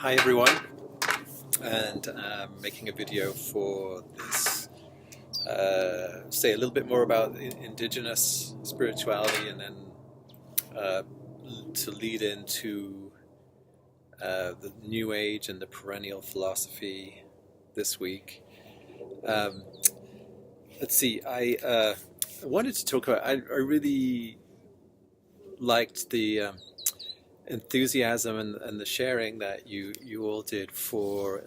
Hi everyone, and making a video for this, say a little bit more about indigenous spirituality, and then uh, to lead into the New Age and the perennial philosophy this week. Um, let's see, I wanted to talk about, I really liked the enthusiasm and the sharing that you all did for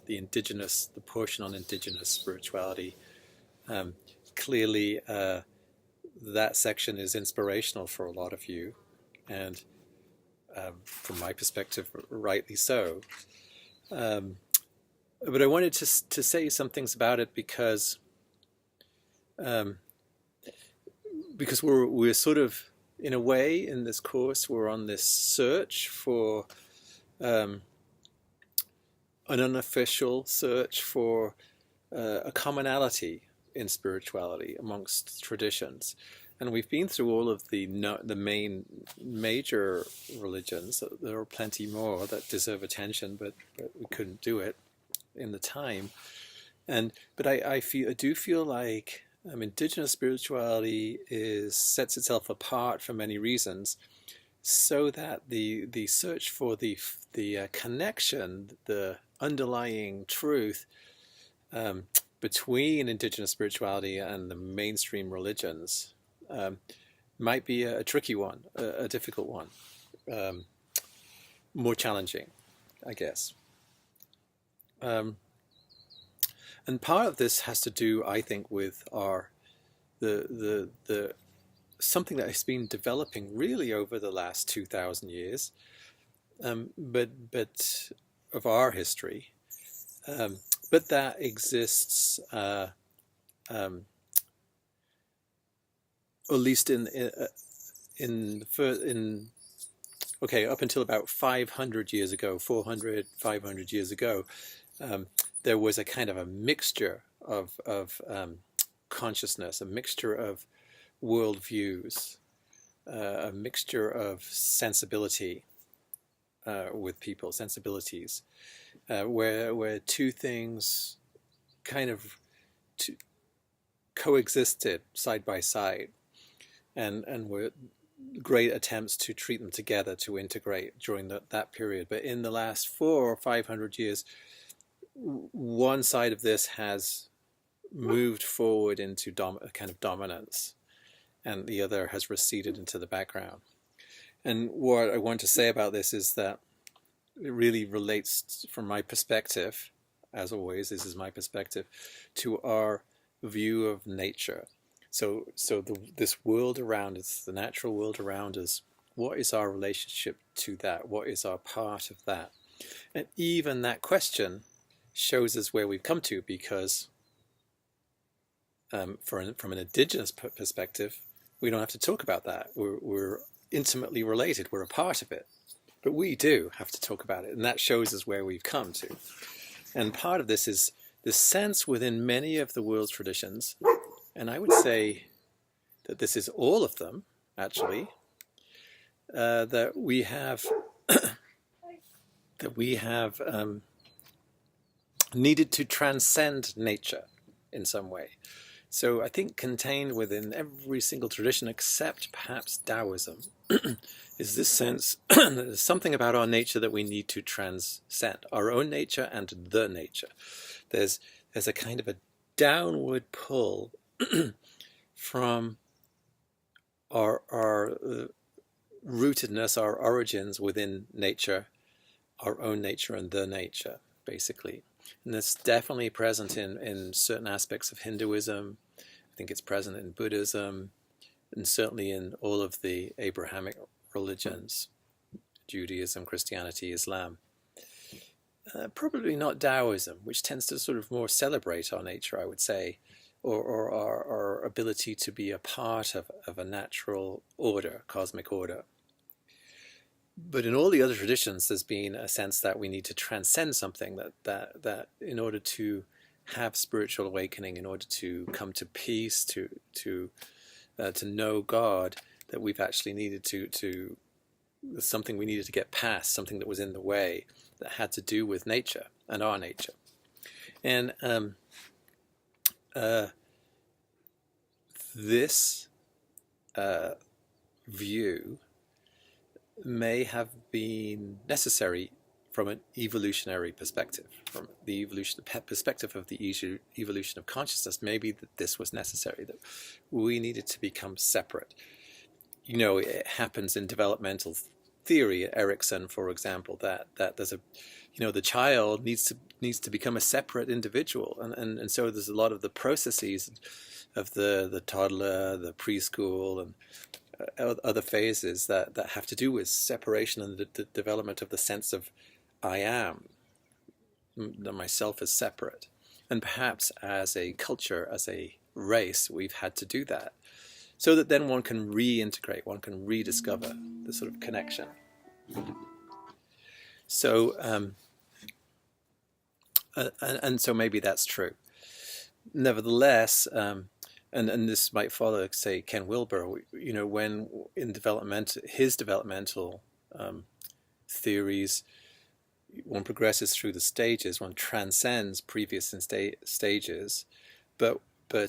the portion on indigenous spirituality. Um, Clearly, that section is inspirational for a lot of you, and from my perspective, rightly so. Um, but I wanted to say some things about it um, because we're sort of, in a way, in this course we're on this search for um, an unofficial search for a commonality in spirituality amongst traditions. And we've been through all of the main major religions. There are plenty more that deserve attention, but we couldn't do it in the time. But I do feel like indigenous spirituality sets itself apart for many reasons, so that the search for the connection, the underlying truth um, between indigenous spirituality and the mainstream religions um, might be a tricky one, a difficult one, um, more challenging, I guess. Um, and part of this has to do, I think, with the something that has been developing really over the last 2,000 years, but of our history, um, but that exists. Um, at least in okay, up until about 500 years ago, 400, 500 years ago, um, there was a kind of a mixture of consciousness, a mixture of worldviews, a mixture of sensibility with people, sensibilities, where two things kind of coexisted side by side, and were great attempts to treat them together, to integrate during that period. But in the last 400 or 500 years, one side of this has moved forward into a kind of dominance, and the other has receded into the background. And what I want to say about this is that it really relates, from my perspective, as always, this is my perspective, to our view of nature. So this world around us, the natural world around us, what is our relationship to that? What is our part of that? And even that question shows us where we've come to, because from an indigenous perspective, we don't have to talk about that. We're intimately related. We're a part of it. But we do have to talk about it, and that shows us where we've come to. And part of this is the sense within many of the world's traditions, and I would say that this is all of them, actually, that we have needed to transcend nature in some way. So I think contained within every single tradition, except perhaps Taoism, is this sense that there's something about our nature that we need to transcend, our own nature and the nature. There's a kind of a downward pull from our rootedness, our origins within nature, our own nature and the nature, basically. And that's definitely present in certain aspects of Hinduism. I think it's present in Buddhism, and certainly in all of the Abrahamic religions, Judaism, Christianity, Islam. Probably not Taoism, which tends to sort of more celebrate our nature, I would say, or our ability to be a part of a natural order, cosmic order. But in all the other traditions, there's been a sense that we need to transcend something, that in order to have spiritual awakening, in order to come to peace, to know God, that we've actually needed to something we needed to get past, something that was in the way that had to do with nature and our nature. And this view may have been necessary from an evolutionary perspective, from the perspective of the evolution of consciousness. Maybe that this was necessary, that we needed to become separate. It happens in developmental theory, Erikson, for example, that there's the child needs to become a separate individual, and so there's a lot of the processes of the toddler, the preschool, and other phases that have to do with separation and the development of the sense of I am, that myself is separate. And perhaps as a culture, as a race, we've had to do that, so that then one can reintegrate, one can rediscover the sort of connection. So, and so maybe that's true. Nevertheless, and this might follow, say, Ken Wilber, when in his developmental theories, one progresses through the stages, one transcends previous stages, but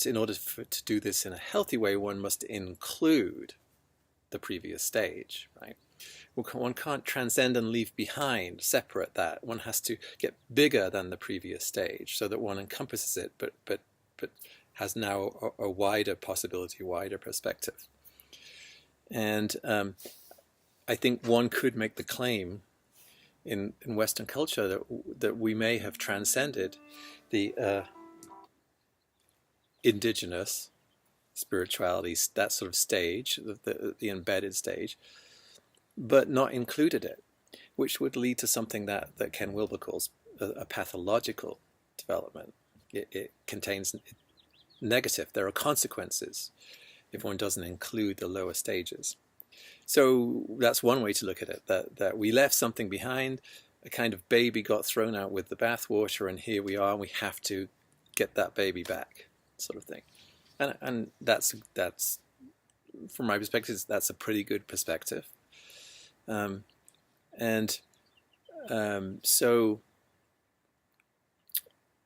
in order to do this in a healthy way, one must include the previous stage, right? One can't transcend and leave behind, separate that. One has to get bigger than the previous stage so that one encompasses it, but has now a wider possibility, wider perspective. And I think one could make the claim in Western culture that we may have transcended the indigenous spirituality, that sort of stage, the embedded stage, but not included it, which would lead to something that Ken Wilber calls a pathological development. It contains negative. There are consequences if one doesn't include the lower stages. So that's one way to look at it, that we left something behind, a kind of baby got thrown out with the bathwater, and here we are, and we have to get that baby back, sort of thing. And that's from my perspective, that's a pretty good perspective. So,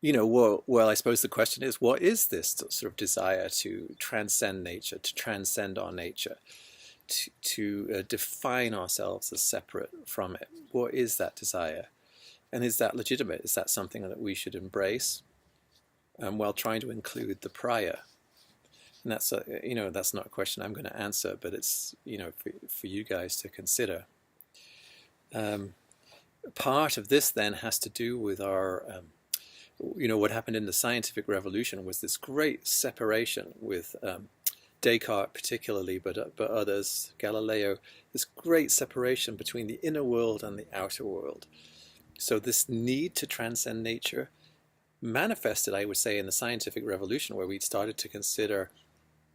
well, I suppose the question is, what is this sort of desire to transcend nature, to transcend our nature, to define ourselves as separate from it? What is that desire? And is that legitimate? Is that something that we should embrace while trying to include the prior? And that's that's not a question I'm going to answer, but it's for you guys to consider. Part of this then has to do with our what happened in the scientific revolution was this great separation with Descartes particularly, but others, Galileo, this great separation between the inner world and the outer world. So this need to transcend nature manifested, I would say, in the scientific revolution, where we started to consider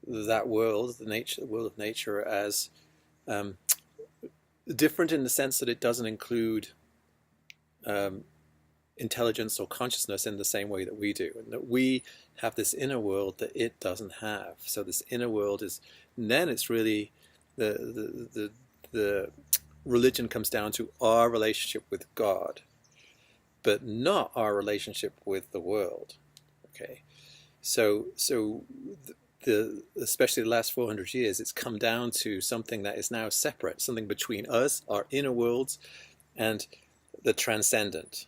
that world, the world of nature, as different in the sense that it doesn't include intelligence or consciousness in the same way that we do, and that we have this inner world that it doesn't have. So this inner world is, and then it's really the religion comes down to our relationship with God, but not our relationship with the world. Okay, so especially the last 400 years, it's come down to something that is now separate, something between us, our inner worlds, and the transcendent.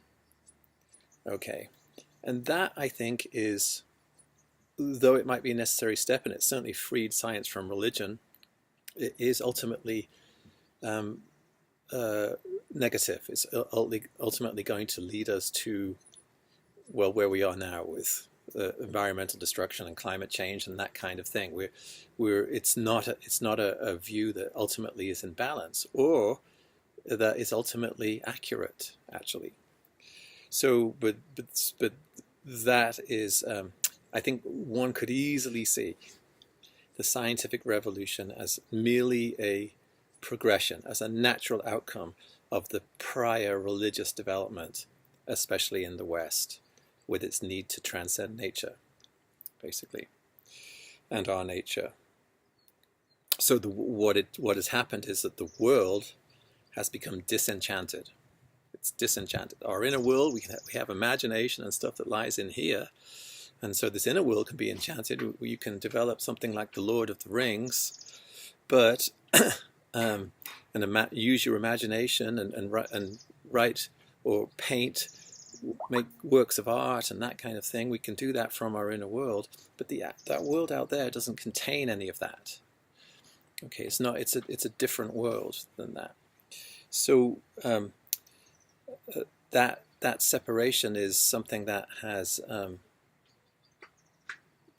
Okay, and that, I think, is, though it might be a necessary step, and it certainly freed science from religion, it is ultimately negative. It's ultimately going to lead us to, well, where we are now with environmental destruction and climate change and that kind of thing. It's not a view that ultimately is in balance, or that is ultimately accurate, actually. So, but that is, I think one could easily see the scientific revolution as merely a progression, as a natural outcome of the prior religious development, especially in the West, with its need to transcend nature, basically, and our nature. So what has happened is that the world has become disenchanted. It's disenchanted. Our inner world, we have imagination and stuff that lies in here. And so this inner world can be enchanted. You can develop something like the Lord of the Rings, but use your imagination and write or paint, make works of art and that kind of thing. We can do that from our inner world, but that world out there doesn't contain any of that. Okay, it's not. It's a different world than that. So that separation is something that has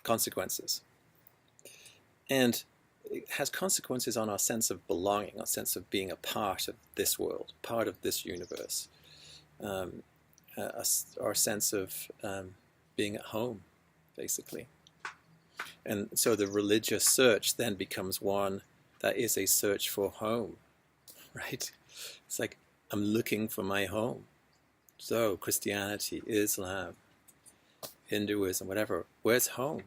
consequences, and it has consequences on our sense of belonging, our sense of being a part of this world, part of this universe, our sense of being at home, basically. And so the religious search then becomes one that is a search for home, right? It's like, I'm looking for my home. So Christianity, Islam, Hinduism, whatever, where's home?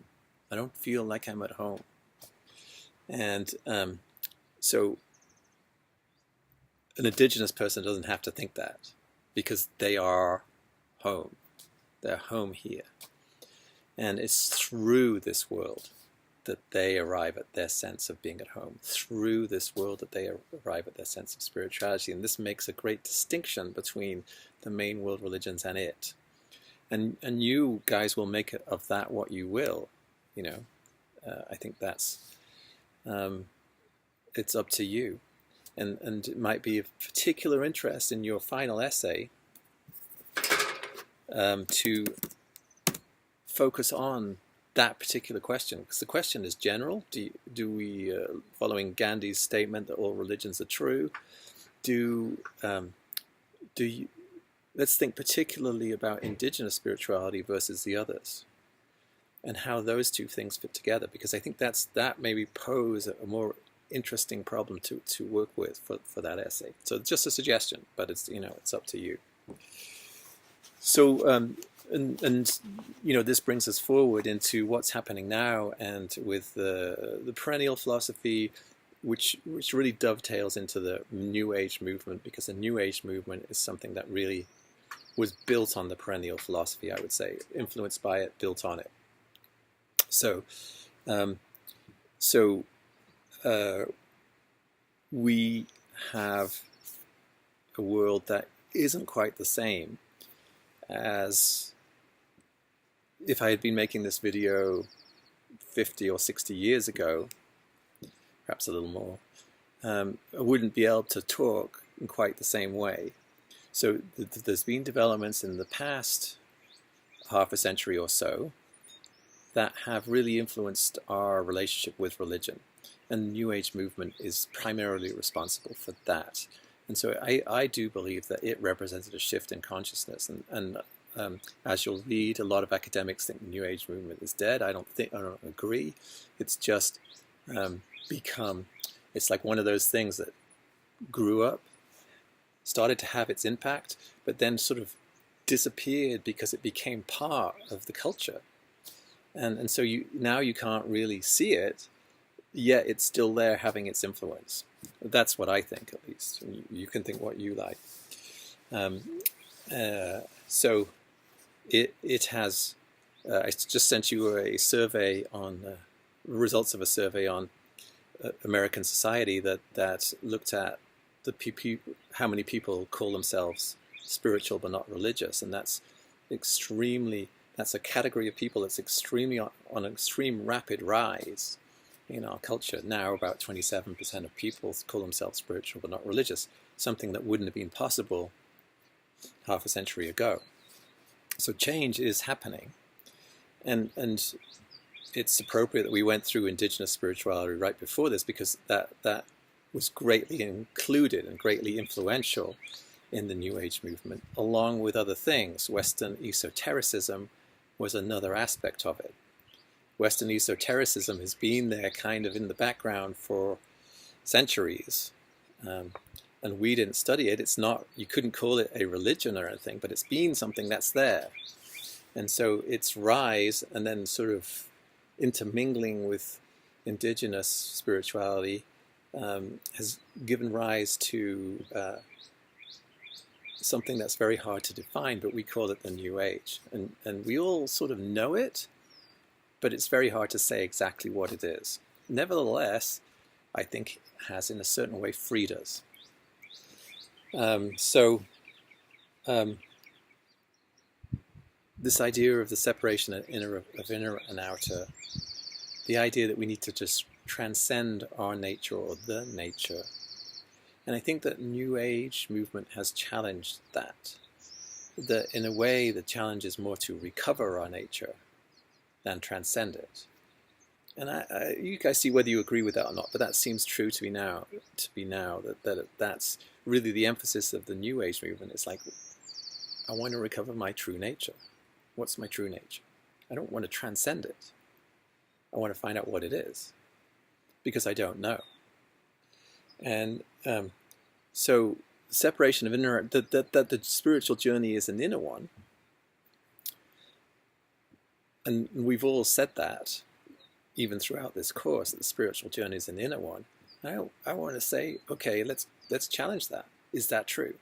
I don't feel like I'm at home. And so an indigenous person doesn't have to think that, because they are home. They're home here. And it's through this world that they arrive at their sense of being at home, through this world that they arrive at their sense of spirituality. And this makes a great distinction between the main world religions and it. And you guys will make of that what you will, you know. I think that's, it's up to you. And it might be of particular interest in your final essay to focus on that particular question, because the question is general. Do we, following Gandhi's statement that all religions are true, let's think particularly about indigenous spirituality versus the others, and how those two things fit together, because I think that maybe pose a more interesting problem to work with for that essay. So it's just a suggestion, but it's, you know, it's up to you. So and you know, this brings us forward into what's happening now, and with the perennial philosophy, which really dovetails into the New Age movement, because the New Age movement is something that really was built on the perennial philosophy, I would say, influenced by it, built on it. So we have a world that isn't quite the same as if I had been making this video 50 or 60 years ago, perhaps a little more. I wouldn't be able to talk in quite the same way. So there's been developments in the past half a century or so that have really influenced our relationship with religion. And the New Age movement is primarily responsible for that. And so I do believe that it represented a shift in consciousness. And as you'll read, a lot of academics think the New Age movement is dead. I don't agree. It's just it's like one of those things that grew up, started to have its impact, but then sort of disappeared because it became part of the culture. And so now you can't really see it, yet it's still there having its influence. That's what I think, at least. You can think what you like. So it has, I just sent you a survey on, results of a survey on American society that looked at how many people call themselves spiritual but not religious, and that's a category of people that's extremely on an extreme rapid rise in our culture. Now about 27% of people call themselves spiritual but not religious, something that wouldn't have been possible half a century ago. So change is happening, and it's appropriate that we went through indigenous spirituality right before this, because that was greatly included and greatly influential in the New Age movement, along with other things. Western esotericism was another aspect of it. Western esotericism has been there kind of in the background for centuries, and we didn't study it. It's not, you couldn't call it a religion or anything, but it's been something that's there. And so its rise and then sort of intermingling with indigenous spirituality has given rise to something that's very hard to define, but we call it the New Age. And we all sort of know it, but it's very hard to say exactly what it is. Nevertheless, I think it has in a certain way freed us. This idea of the separation of inner and outer, the idea that we need to just transcend our nature or the nature. And I think that New Age movement has challenged that. That in a way, the challenge is more to recover our nature than transcend it. And you guys see whether you agree with that or not, but that seems true to me now. That's really the emphasis of the New Age movement. It's like, I want to recover my true nature. What's my true nature? I don't want to transcend it. I want to find out what it is, because I don't know. And so separation of inner, that the spiritual journey is an inner one. And we've all said that, even throughout this course, that the spiritual journey is an inner one. I want to say, okay, let's challenge that. Is that true?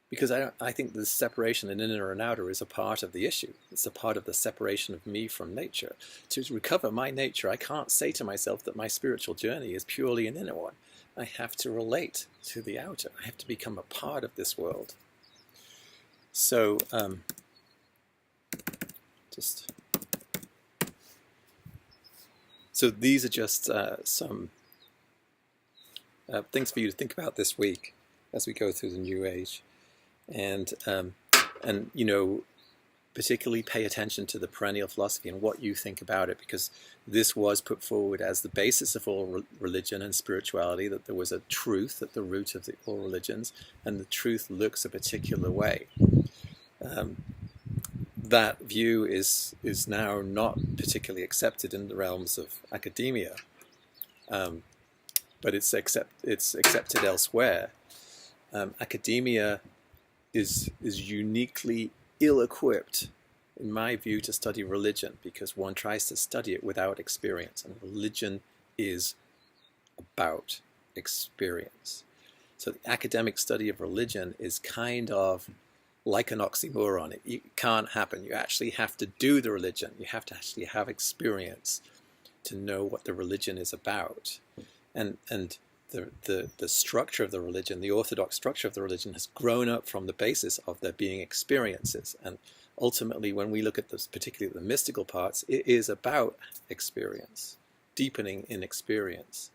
Because I think the separation in inner and outer is a part of the issue. It's a part of the separation of me from nature. To recover my nature, I can't say to myself that my spiritual journey is purely an inner one. I have to relate to the outer. I have to become a part of this world. So, so these are just some things for you to think about this week as we go through the New Age. And you know, particularly pay attention to the perennial philosophy and what you think about it, because this was put forward as the basis of all religion and spirituality, that there was a truth at the root of all religions, and the truth looks a particular way. That view is now not particularly accepted in the realms of academia, but it's accepted elsewhere. Academia is uniquely ill-equipped, in my view, to study religion, because one tries to study it without experience, and religion is about experience. So the academic study of religion is kind of like an oxymoron. It can't happen. You actually have to do the religion. You have to actually have experience to know what the religion is about. And the structure of the religion, the orthodox structure of the religion, has grown up from the basis of there being experiences. And ultimately, when we look at this, particularly the mystical parts, it is about experience, deepening in experience.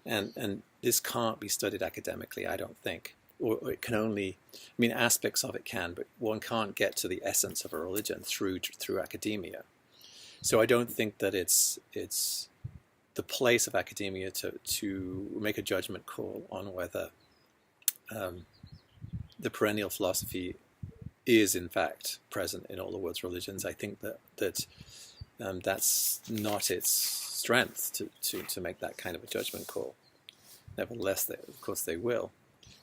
And this can't be studied academically, I don't think. Or it can only, I mean, aspects of it can, but one can't get to the essence of a religion through academia. So I don't think that it's the place of academia to make a judgment call on whether the perennial philosophy is in fact present in all the world's religions. I think that that's not its strength to make that kind of a judgment call. Nevertheless, of course they will.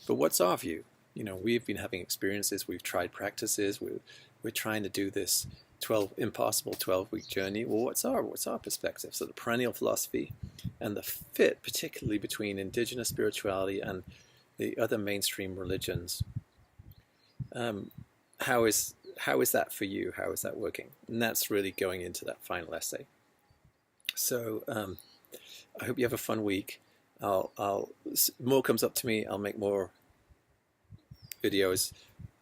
But what's our view? You know, we've been having experiences, we've tried practices, we're trying to do this impossible 12-week journey. Well, what's our perspective? So the perennial philosophy and the fit, particularly between indigenous spirituality and the other mainstream religions. How is that for you? How is that working? And that's really going into that final essay. So I hope you have a fun week. More comes up to me, I'll make more videos,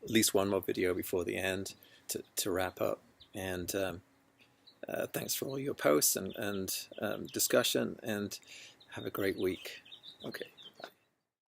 at least one more video before the end to wrap up. And thanks for all your posts and discussion, and have a great week. Okay.